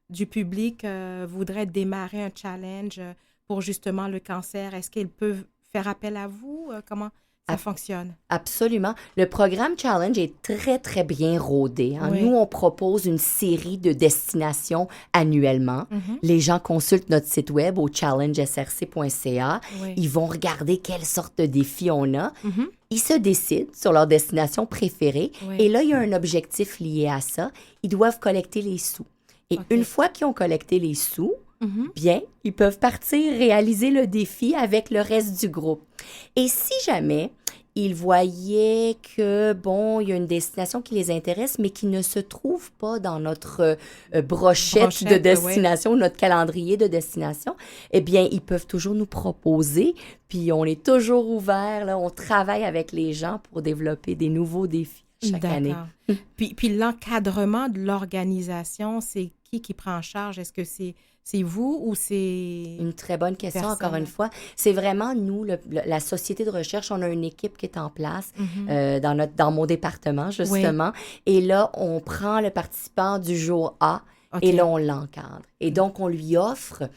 du public voudrait démarrer un challenge pour justement le cancer, est-ce qu'ils peuvent faire appel à vous? Comment ça fonctionne? Absolument. Le programme Challenge est très, très bien rodé. Hein? Nous, on propose une série de destinations annuellement. Les gens consultent notre site web au challengesrc.ca. Ils vont regarder quelle sorte de défis on a. Ils se décident sur leur destination préférée. Et là, il y a un objectif lié à ça. Ils doivent collecter les sous. Et une fois qu'ils ont collecté les sous, bien, ils peuvent partir réaliser le défi avec le reste du groupe. Et si jamais ils voyaient que, bon, il y a une destination qui les intéresse, mais qui ne se trouve pas dans notre brochette de destination, notre calendrier de destination, eh bien, ils peuvent toujours nous proposer, puis on est toujours ouvert, là, on travaille avec les gens pour développer des nouveaux défis chaque année. Puis l'encadrement de l'organisation, c'est qui prend en charge? Est-ce que c'est vous ou c'est... Une très bonne question, encore une fois. C'est vraiment nous, la société de recherche, on a une équipe qui est en place dans mon département, justement. Oui. Et là, on prend le participant du jour A et là, on l'encadre. Et donc, on lui offre...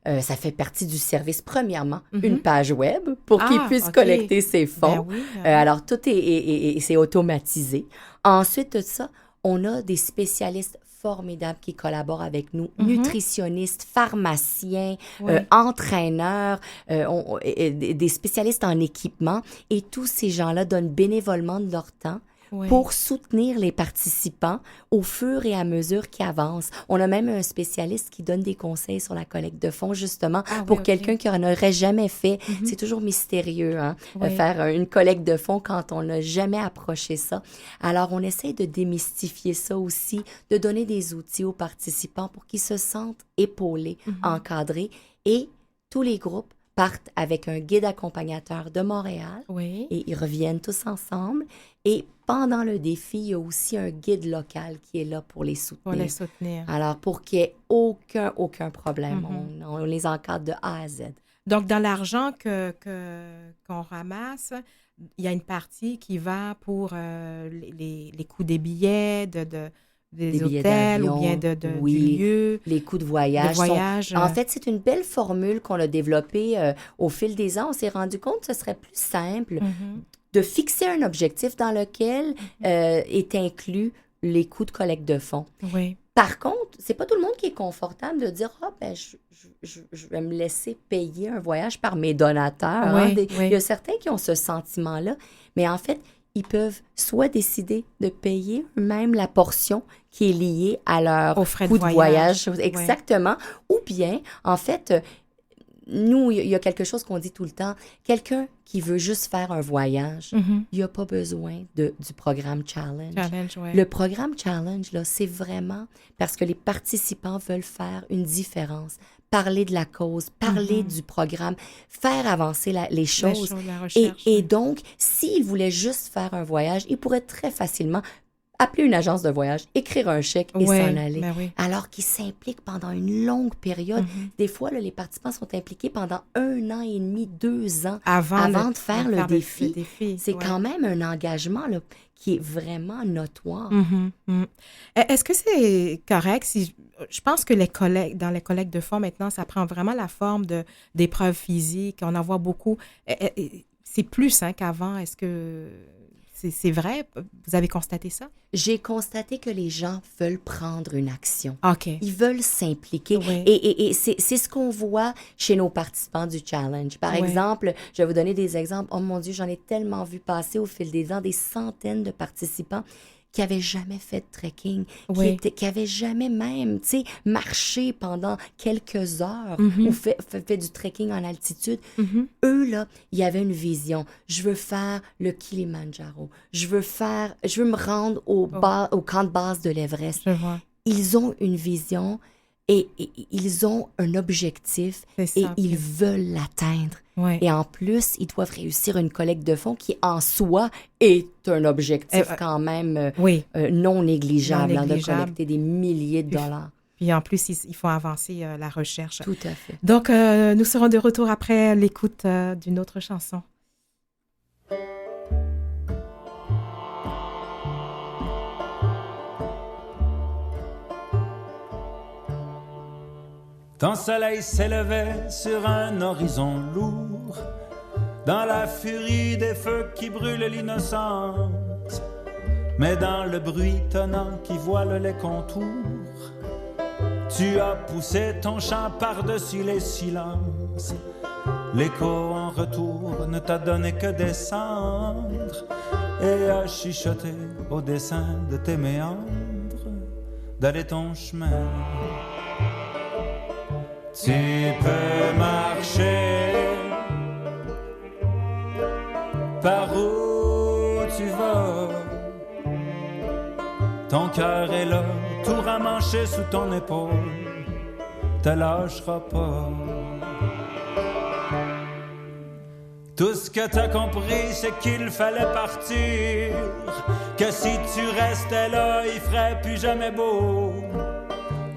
ça fait partie du service, premièrement, une page web pour qu'il puisse collecter ses fonds. Ben oui. Alors, tout c'est automatisé. Ensuite de ça, on a des spécialistes formidables qui collaborent avec nous, nutritionnistes, pharmaciens, entraîneurs, des spécialistes en équipement. Et tous ces gens-là donnent bénévolement de leur temps pour soutenir les participants au fur et à mesure qu'ils avancent. On a même un spécialiste qui donne des conseils sur la collecte de fonds, justement, pour quelqu'un qui n'en aurait jamais fait. C'est toujours mystérieux, hein, faire une collecte de fonds quand on n'a jamais approché ça. Alors, on essaie de démystifier ça aussi, de donner des outils aux participants pour qu'ils se sentent épaulés, encadrés, et tous les groupes partent avec un guide accompagnateur de Montréal et ils reviennent tous ensemble. Et pendant le défi, il y a aussi un guide local qui est là pour les soutenir. Alors, pour qu'il n'y ait aucun problème, on les encadre de A à Z. Donc, dans l'argent qu'on ramasse, il y a une partie qui va pour les coûts des billets, des hôtels ou bien du lieu. Les coûts de voyage. En fait, c'est une belle formule qu'on a développée au fil des ans. On s'est rendu compte que ce serait plus simple de fixer un objectif dans lequel est inclus les coûts de collecte de fonds. Oui. Par contre, c'est pas tout le monde qui est confortable de dire « Ah, ben, je vais me laisser payer un voyage par mes donateurs. » Il y a certains qui ont ce sentiment-là, mais en fait, ils peuvent soit décider de payer eux-mêmes la portion qui est liée à leur coût de voyage. Exactement. Ou bien, en fait, nous, il y a quelque chose qu'on dit tout le temps. Quelqu'un qui veut juste faire un voyage, il n'a pas besoin du programme Challenge. Le programme Challenge, là, c'est vraiment parce que les participants veulent faire une différence. Parler de la cause, parler du programme, faire avancer les choses. La recherche, et donc, s'ils voulaient juste faire un voyage, ils pourraient très facilement appeler une agence de voyage, écrire un chèque et s'en aller. Alors qu'ils s'impliquent pendant une longue période. Des fois, là, les participants sont impliqués pendant 1 an et demi, 2 ans avant de faire le défi. C'est quand même un engagement là, qui est vraiment notoire. Est-ce que c'est correct si... Je pense que dans les collectes de fonds, maintenant, ça prend vraiment la forme d'épreuves physiques. On en voit beaucoup. C'est plus qu'avant. Est-ce que c'est vrai? Vous avez constaté ça? J'ai constaté que les gens veulent prendre une action. OK. Ils veulent s'impliquer. Et c'est ce qu'on voit chez nos participants du challenge. Par exemple, je vais vous donner des exemples. Oh mon Dieu, j'en ai tellement vu passer au fil des ans des centaines de participants qui n'avaient jamais fait de trekking, qui n'avaient jamais même, marché pendant quelques heures ou fait du trekking en altitude. Eux, là, il y avait une vision. Je veux faire le Kilimandjaro. Je veux me rendre au camp de base de l'Everest. Ils ont une vision et ils ont un objectif et ils veulent l'atteindre. Et en plus, ils doivent réussir une collecte de fonds qui, en soi, est un objectif quand même non négligeable, de collecter des milliers de dollars. Puis en plus, il faut avancer la recherche. Tout à fait. Donc, nous serons de retour après l'écoute d'une autre chanson. Quand le soleil s'élevait sur un horizon lourd, dans la furie des feux qui brûlent l'innocence, mais dans le bruit tonnant qui voile les contours, tu as poussé ton chant par-dessus les silences. L'écho en retour ne t'a donné que des cendres et a chuchoté au dessin de tes méandres d'aller ton chemin. Tu peux marcher par où tu vas. Ton cœur est là, tout ramanché sous ton épaule. Te lâchera pas. Tout ce que t'as compris, c'est qu'il fallait partir. Que si tu restais là, il ferait plus jamais beau.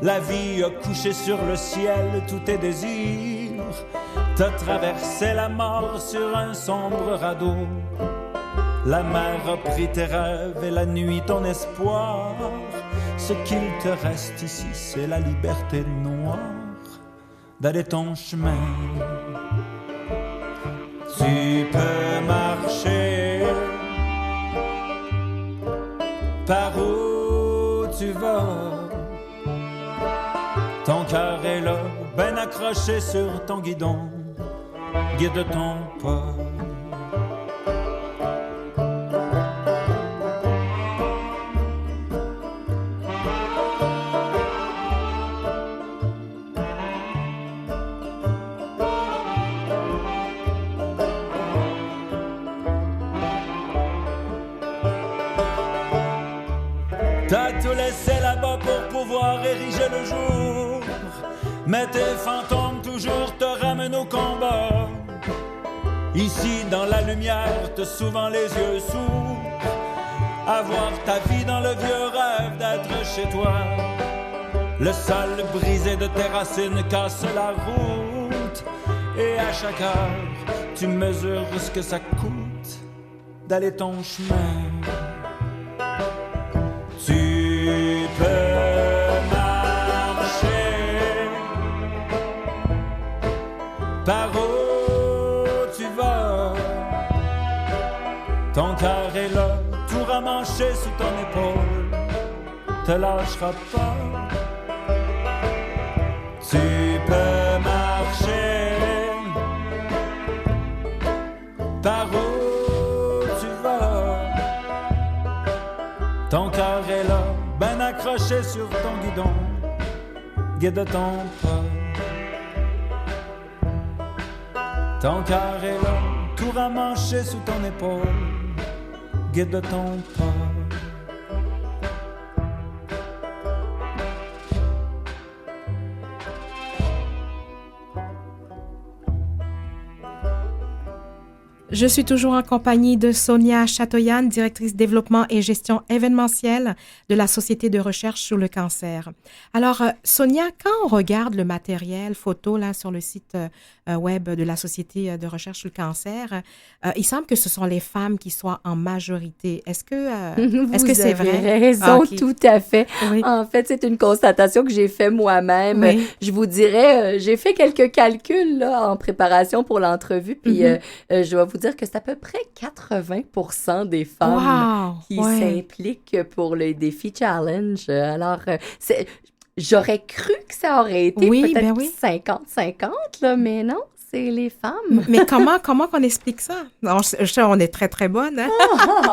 La vie a couché sur le ciel tous tes désirs. T'as traversé la mort sur un sombre radeau. La mer a pris tes rêves et la nuit ton espoir. Ce qu'il te reste ici, c'est la liberté noire d'aller ton chemin. Tu peux marcher par où tu vas. Ton cœur est là, ben accroché sur ton guidon. Guide ton pas. T'as tout laissé là-bas pour pouvoir ériger le jour. Mais tes fantômes toujours te ramènent au combat. Ici dans la lumière, t'as souvent les yeux sourds. Avoir ta vie dans le vieux rêve d'être chez toi. Le sol brisé de tes racines casse la route. Et à chaque heure, tu mesures ce que ça coûte d'aller ton chemin. Tu peux marcher par où tu vas. Ton cœur est là, tout ramanché sous ton épaule. Te lâchera pas. Tu peux marcher par où tu vas. Ton cœur est là, ben accroché sur ton guidon. Guide ton pas. Ton cœur est là, tout ramanché sous ton épaule. Guide ton pas. Je suis toujours en compagnie de Sonia Chatoyan, directrice développement et gestion événementielle de la Société de recherche sur le cancer. Alors, Sonia, quand on regarde le matériel photo là, sur le site web de la Société de recherche sur le cancer, il semble que ce sont les femmes qui soient en majorité. Est-ce que c'est vrai? Vous avez raison, tout à fait. Oui. En fait, c'est une constatation que j'ai fait moi-même. Oui. Je vous dirais, j'ai fait quelques calculs là, en préparation pour l'entrevue, puis je vais vous dire que c'est à peu près 80% des femmes qui s'impliquent pour le défi challenge. Alors, j'aurais cru que ça aurait été peut-être 50-50, là, mais non. C'est les femmes. Mais comment qu'on explique ça? On est très, très bonne. Hein?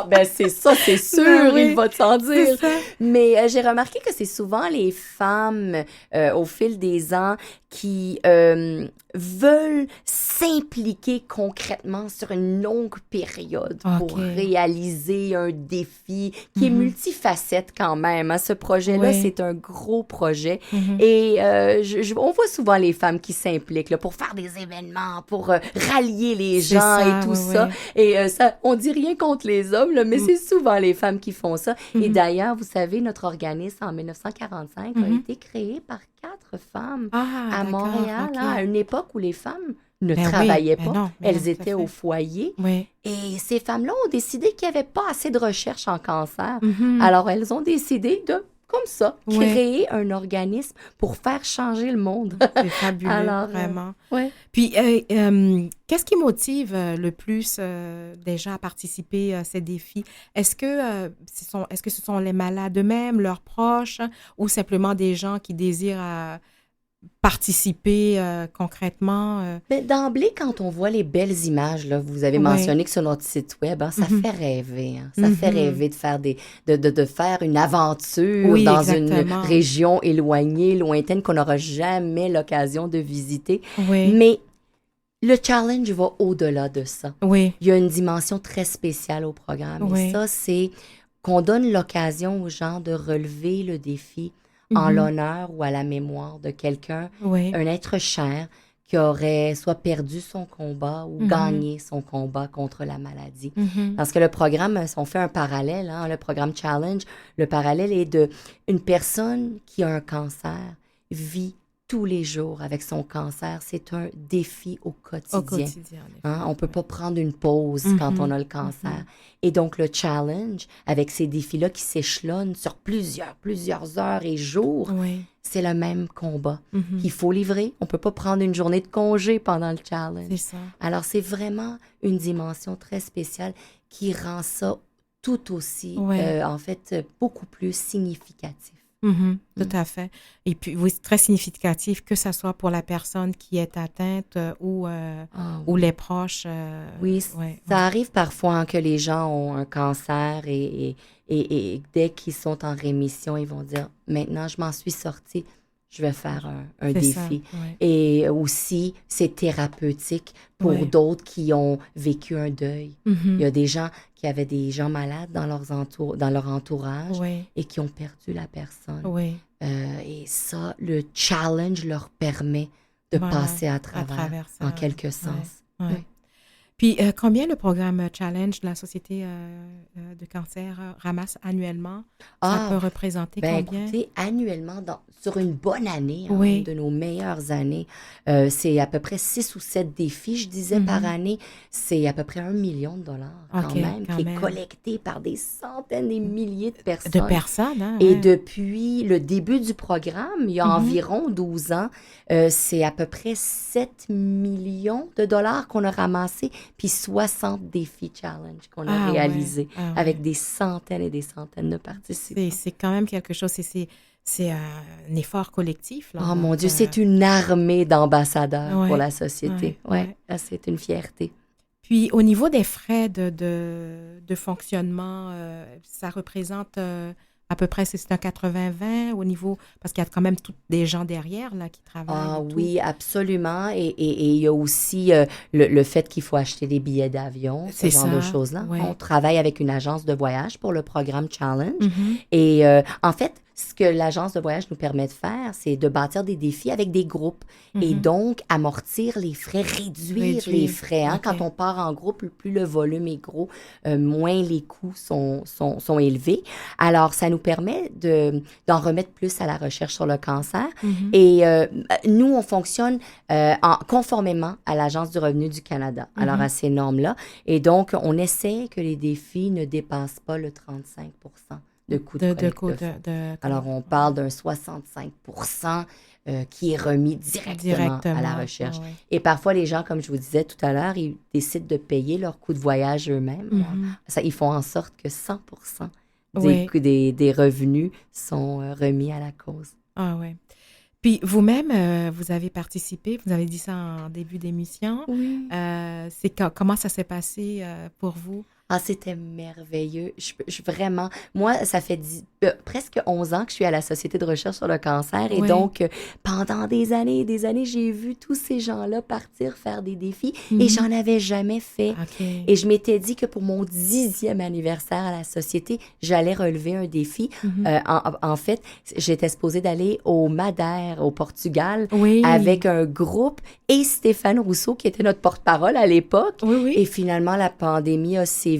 Ben c'est ça, c'est sûr, il va t'en dire. Mais j'ai remarqué que c'est souvent les femmes, au fil des ans, qui veulent s'impliquer concrètement sur une longue période pour réaliser un défi qui est multifacette quand même. Hein. Ce projet-là, c'est un gros projet. Et on voit souvent les femmes qui s'impliquent là, pour faire des événements, pour rallier les gens et tout ça. Et ça, on dit rien contre les hommes, là, mais c'est souvent les femmes qui font ça. Et d'ailleurs, vous savez, notre organisme en 1945 a été créé par 4 femmes à Montréal, à une époque où les femmes ne travaillaient pas. Elles étaient au foyer. Et ces femmes-là ont décidé qu'il n'y avait pas assez de recherche en cancer. Alors, elles ont décidé de, comme ça, créer un organisme pour faire changer le monde. C'est fabuleux, alors, vraiment. Puis, qu'est-ce qui motive le plus des gens à participer à ces défis? Est-ce que ce sont les malades eux-mêmes, leurs proches, ou simplement des gens qui désirent participer concrètement? Ben, d'emblée, quand on voit les belles images, là, vous avez mentionné que sur notre site web, hein, ça fait rêver. Hein, ça fait rêver de faire de faire une aventure dans exactement. Une région éloignée, lointaine, qu'on n'aura jamais l'occasion de visiter. Oui. Mais le challenge va au-delà de ça. Oui. Il y a une dimension très spéciale au programme. Oui. Et ça, c'est qu'on donne l'occasion aux gens de relever le défi en l'honneur ou à la mémoire de quelqu'un, Oui. un être cher qui aurait soit perdu son combat ou gagné son combat contre la maladie. Parce que le programme, si on fait un parallèle, hein, le programme Challenge, le parallèle est de une personne qui a un cancer vit tous les jours avec son cancer. C'est un défi au quotidien. Au quotidien, en effet. Hein, on ne peut pas prendre une pause quand on a le cancer. Et donc, le challenge, avec ces défis-là qui s'échelonnent sur plusieurs heures et jours, Oui. c'est le même combat qu'il faut livrer. On ne peut pas prendre une journée de congé pendant le challenge. C'est ça. Alors, c'est vraiment une dimension très spéciale qui rend ça tout aussi, en fait, beaucoup plus significatif. Tout à fait. Et puis, oui, c'est très significatif que ce soit pour la personne qui est atteinte ou les proches. Oui, ça arrive parfois hein, que les gens ont un cancer et dès qu'ils sont en rémission, ils vont dire « Maintenant, je m'en suis sortie, je vais faire un défi. » Ça, ouais. Et aussi, c'est thérapeutique pour d'autres qui ont vécu un deuil. Il y a des gens qui avaient des gens malades dans leur entourage et qui ont perdu la personne. Et ça, le challenge leur permet de passer à travers ça, en quelque sens. Ouais. Puis, combien le programme Challenge de la Société de cancer ramasse annuellement? Ça peut représenter combien? Écoutez, annuellement, sur une bonne année, une de nos meilleures années, c'est à peu près 6 ou 7 défis, je disais, par année. C'est à peu près $1 million quand même, qui est collecté par des centaines et milliers de personnes. De personnes, hein? Et depuis le début du programme, il y a environ 12 ans, c'est à peu près 7 millions de dollars qu'on a ramassés, puis 60 défis challenge qu'on a réalisés avec des centaines et des centaines de participants. C'est quand même quelque chose, c'est un effort collectif. Là, oh mon Dieu, c'est une armée d'ambassadeurs pour la société. Ouais. C'est une fierté. Puis, au niveau des frais de fonctionnement, ça représente à peu près, c'est un 80-20 au niveau, parce qu'il y a quand même des gens derrière là, qui travaillent. Ah oui, absolument. Et il y a aussi le fait qu'il faut acheter des billets d'avion, ce genre de choses-là. Ouais. On travaille avec une agence de voyage pour le programme Challenge. Et en fait, ce que l'agence de voyage nous permet de faire, c'est de bâtir des défis avec des groupes et donc amortir les frais, réduire les frais. Hein? Quand on part en groupe, plus le volume est gros, moins les coûts sont élevés. Alors, ça nous permet d'en remettre plus à la recherche sur le cancer. Et nous, on fonctionne conformément à l'Agence du revenu du Canada, alors à ces normes-là. Et donc, on essaie que les défis ne dépassent pas le 35 de coûts de collecte de fonds. Alors, on parle d'un 65 qui est remis directement à la recherche. Et parfois, les gens, comme je vous disais tout à l'heure, ils décident de payer leur coût de voyage eux-mêmes. Ça, ils font en sorte que 100 des revenus sont remis à la cause. Ah oui. Puis vous-même, vous avez participé, vous avez dit ça en début d'émission. Oui. Comment ça s'est passé pour vous? Ah, c'était merveilleux. Je vraiment, moi, ça fait presque 11 ans que je suis à la Société de recherche sur le cancer. Et donc, pendant des années, j'ai vu tous ces gens-là partir faire des défis et j'en avais jamais fait. Et je m'étais dit que pour mon 10e anniversaire à la Société, j'allais relever un défi. En fait, j'étais supposée d'aller au Madère, au Portugal, avec un groupe et Stéphane Rousseau, qui était notre porte-parole à l'époque. Et finalement, la pandémie a sévi.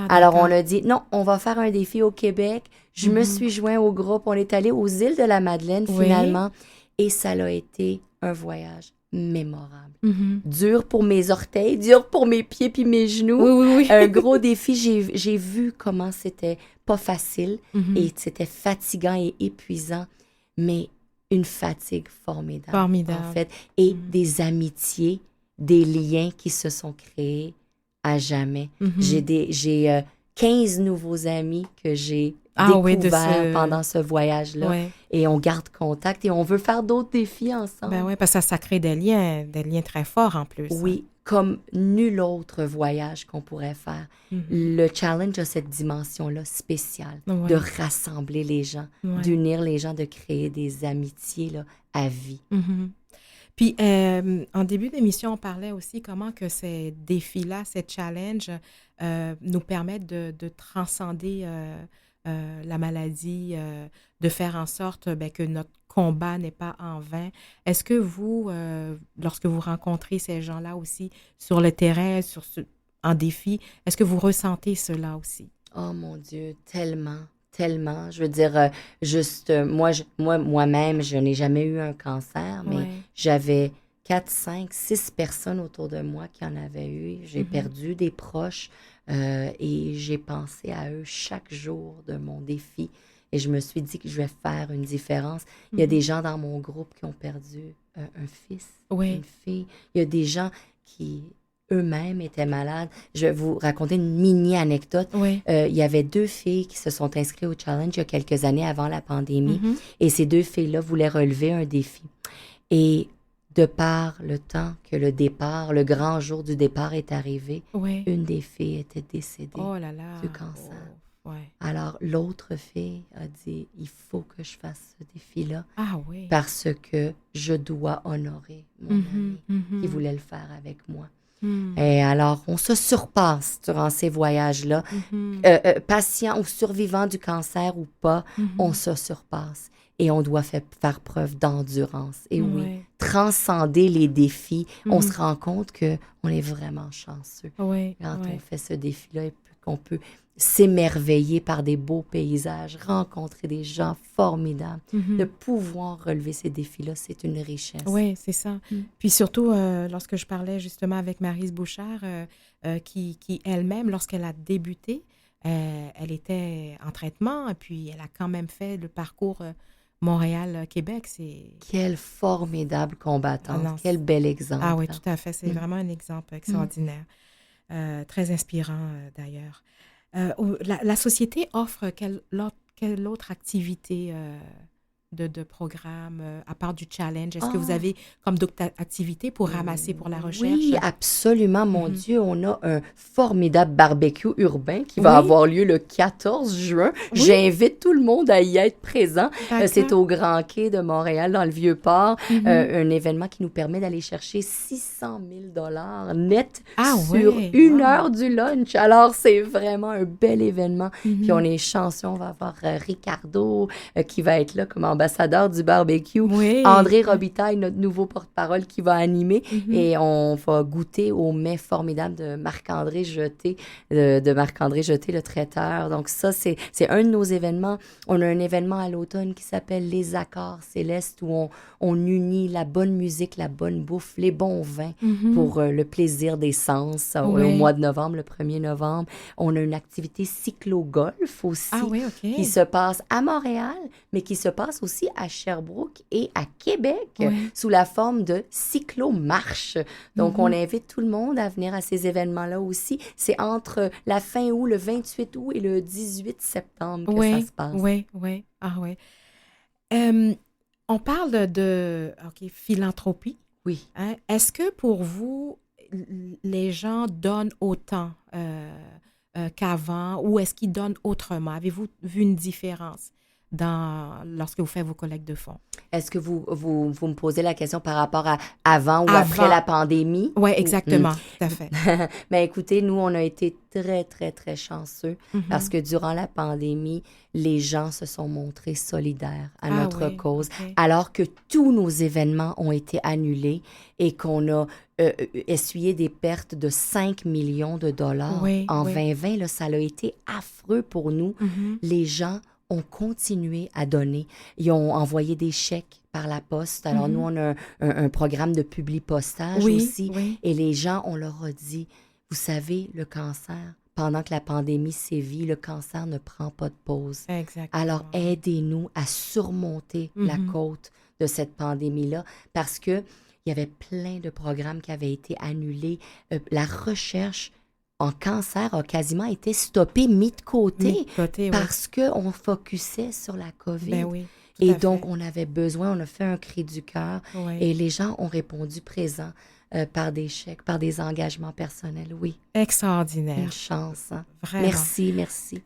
Alors, on a dit, non, on va faire un défi au Québec. Je me suis joint au groupe. On est allé aux îles de la Madeleine, finalement. Et ça a été un voyage mémorable. Dur pour mes orteils, dur pour mes pieds puis mes genoux. Un gros défi. J'ai vu comment c'était pas facile et c'était fatigant et épuisant, mais une fatigue formidable. En fait. Et des amitiés, des liens qui se sont créés à jamais. J'ai 15 nouveaux amis que j'ai découvert pendant ce voyage-là. Ouais. Et on garde contact et on veut faire d'autres défis ensemble. Ben oui, parce que ça crée des liens très forts en plus. Oui, comme nul autre voyage qu'on pourrait faire. Le challenge a cette dimension-là spéciale de rassembler les gens, d'unir les gens, de créer des amitiés là, à vie. Puis, en début d'émission, on parlait aussi comment que ces défis-là, ces challenges nous permettent de transcender la maladie, de faire en sorte que notre combat n'est pas en vain. Est-ce que vous, lorsque vous rencontrez ces gens-là aussi sur le terrain, en défi, est-ce que vous ressentez cela aussi? Oh mon Dieu, tellement. Tellement. Je veux dire, moi-même, je n'ai jamais eu un cancer, mais j'avais 4, 5, 6 personnes autour de moi qui en avaient eu. J'ai perdu des proches et j'ai pensé à eux chaque jour de mon défi. Et je me suis dit que je vais faire une différence. Il y a des gens dans mon groupe qui ont perdu un fils, une fille. Il y a des gens qui eux-mêmes étaient malades. Je vais vous raconter une mini-anecdote. Il y avait 2 filles qui se sont inscrites au challenge il y a quelques années avant la pandémie. Et ces 2 filles-là voulaient relever un défi. Et de par le temps que le grand jour du départ est arrivé, une des filles était décédée du cancer. Alors, l'autre fille a dit, il faut que je fasse ce défi-là parce que je dois honorer mon ami qui voulait le faire avec moi. Et alors, on se surpasse durant ces voyages-là. Patient ou survivant du cancer ou pas, on se surpasse. Et on doit faire preuve d'endurance. Et oui, transcender les défis, on se rend compte qu'on est vraiment chanceux. Quand on fait ce défi-là et qu'on peut s'émerveiller par des beaux paysages, rencontrer des gens formidables, de pouvoir relever ces défis-là, c'est une richesse. Oui, c'est ça. Puis surtout, lorsque je parlais justement avec Maryse Bouchard, qui elle-même, lorsqu'elle a débuté, elle était en traitement, et puis elle a quand même fait le parcours Montréal-Québec. Quelle formidable combattante, quel bel exemple. Ah oui, tout à fait. C'est vraiment un exemple extraordinaire. Très inspirant, d'ailleurs. La société offre quelle autre activité de programme à part du challenge? Est-ce que vous avez comme d'autres activités pour ramasser pour la recherche? Oui, absolument. Mon Dieu, on a un formidable barbecue urbain qui va avoir lieu le 14 juin. J'invite tout le monde à y être présent. C'est au Grand Quai de Montréal, dans le Vieux-Port. Un événement qui nous permet d'aller chercher 600 000 $ net sur une heure du lunch. Alors, c'est vraiment un bel événement. Puis on est chanceux. On va avoir Ricardo qui va être là comme ambassadeur du barbecue. André Robitaille, notre nouveau porte-parole qui va animer. Et on va goûter au mets formidable de Marc-André Jeté, de Marc-André Jeté, le traiteur. Donc ça, c'est un de nos événements. On a un événement à l'automne qui s'appelle Les Accords Célestes où on unit la bonne musique, la bonne bouffe, les bons vins pour le plaisir des sens. Au mois de novembre, le 1er novembre, on a une activité cyclo-golf aussi qui se passe à Montréal, mais qui se passe aussi à Sherbrooke et à Québec sous la forme de cyclo-marche. Donc, on invite tout le monde à venir à ces événements-là aussi. C'est entre la fin août, le 28 août et le 18 septembre que ça se passe. Oui. Ah oui. On parle de philanthropie. Oui. Hein? Est-ce que pour vous, les gens donnent autant qu'avant ou est-ce qu'ils donnent autrement? Avez-vous vu une différence lorsque vous faites vos collectes de fonds? Est-ce que vous me posez la question par rapport à avant ou après la pandémie? Oui, exactement, tout à fait. Mais écoutez, nous, on a été très, très, très chanceux parce que durant la pandémie, les gens se sont montrés solidaires à notre cause, alors que tous nos événements ont été annulés et qu'on a essuyé des pertes de 5 millions de dollars en 2020. Là, ça a été affreux pour nous. Les gens ont continué à donner. Ils ont envoyé des chèques par la poste. Alors, nous, on a un programme de publipostage aussi. Et les gens, on leur a dit, vous savez, le cancer, pendant que la pandémie sévit, le cancer ne prend pas de pause. Exactement. Alors, aidez-nous à surmonter la côte de cette pandémie-là parce que il y avait plein de programmes qui avaient été annulés. La recherche en cancer a quasiment été stoppé, mis de côté, oui. parce qu'on focusait sur la COVID. Ben oui, et donc, on avait besoin, on a fait un cri du cœur Oui. et les gens ont répondu présent par des chèques, par des engagements personnels. Oui, Extraordinaire. une chance. Hein. Vraiment. Merci, merci.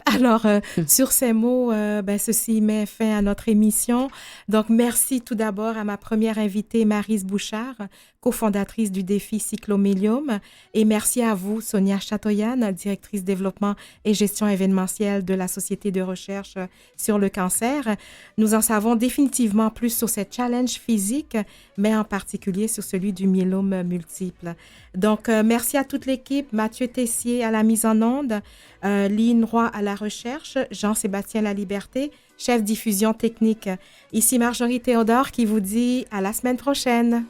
Alors, sur ces mots, ceci met fin à notre émission. Donc, merci tout d'abord à ma première invitée, Maryse Bouchard, cofondatrice du défi Cyclomélium. Et merci à vous, Sonia Chatoyan, directrice développement et gestion événementielle de la Société de recherche sur le cancer. Nous en savons définitivement plus sur ces challenges physiques, mais en particulier sur celui du myélome multiple. Donc, merci à toute l'équipe, Mathieu Tessier à la mise en onde, Lynn Roy à la recherche, Jean-Sébastien Laliberté, chef diffusion technique. Ici Marjorie Théodore qui vous dit à la semaine prochaine.